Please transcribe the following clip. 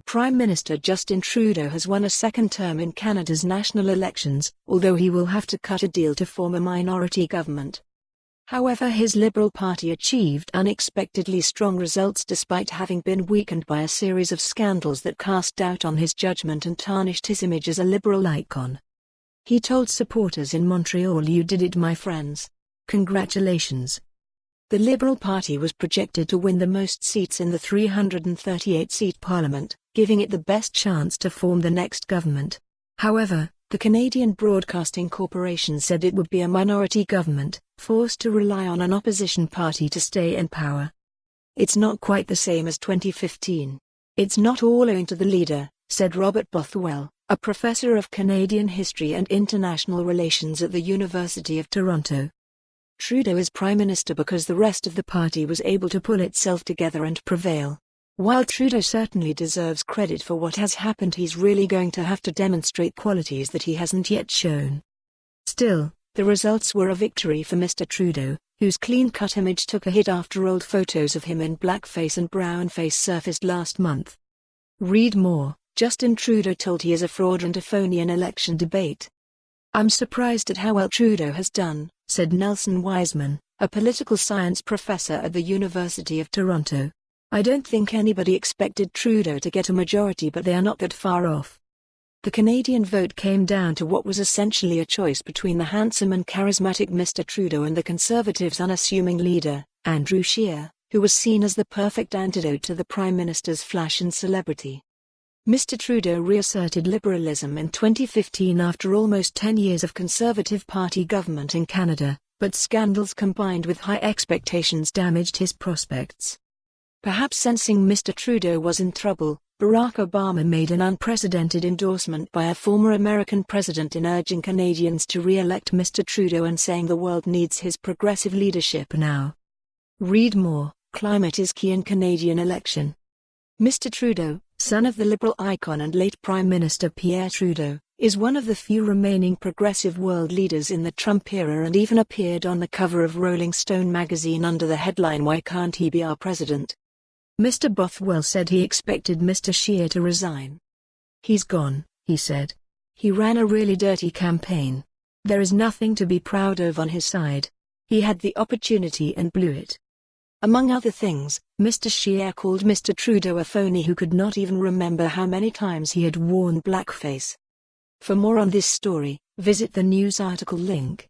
Prime Minister Justin Trudeau has won a second term in Canada's national elections, although he will have to cut a deal to form a minority government. However, his Liberal Party achieved unexpectedly strong results despite having been weakened by a series of scandals that cast doubt on his judgment and tarnished his image as a Liberal icon. He told supporters in Montreal, "You did it, my friends. Congratulations." The Liberal Party was projected to win the most seats in the 338-seat Parliament, giving it the best chance to form the next government. However, the Canadian Broadcasting Corporation said it would be a minority government, forced to rely on an opposition party to stay in power. "It's not quite the same as 2015. It's not all owing to the leader," said Robert Bothwell, a professor of Canadian history and international relations at the University of Toronto. "Trudeau is Prime Minister because the rest of the party was able to pull itself together and prevail. While Trudeau certainly deserves credit for what has happened, he's really going to have to demonstrate qualities that he hasn't yet shown." Still, the results were a victory for Mr. Trudeau, whose clean-cut image took a hit after old photos of him in blackface and brownface surfaced last month. Read more. Justin Trudeau told he is a fraud and a phony in election debate. "I'm surprised at how well Trudeau has done," said Nelson Wiseman, a political science professor at the University of Toronto. "I don't think anybody expected Trudeau to get a majority, but they are not that far off." The Canadian vote came down to what was essentially a choice between the handsome and charismatic Mr. Trudeau and the Conservatives' unassuming leader, Andrew Scheer, who was seen as the perfect antidote to the Prime Minister's flash and celebrity. Mr. Trudeau reasserted liberalism in 2015 after almost 10 years of Conservative Party government in Canada, but scandals combined with high expectations damaged his prospects. Perhaps sensing Mr. Trudeau was in trouble, Barack Obama made an unprecedented endorsement by a former American president in urging Canadians to re-elect Mr. Trudeau and saying the world needs his progressive leadership now. Read more. Climate is key in Canadian election. Mr. Trudeau, son of the Liberal icon and late Prime Minister Pierre Trudeau, is one of the few remaining progressive world leaders in the Trump era and even appeared on the cover of Rolling Stone magazine under the headline "Why Can't He Be Our President?" Mr. Bothwell said he expected Mr. Scheer to resign. "He's gone," he said. "He ran a really dirty campaign. There is nothing to be proud of on his side. He had the opportunity and blew it." Among other things, Mr. Scheer called Mr. Trudeau a phony who could not even remember how many times he had worn blackface. For more on this story, visit the news article link.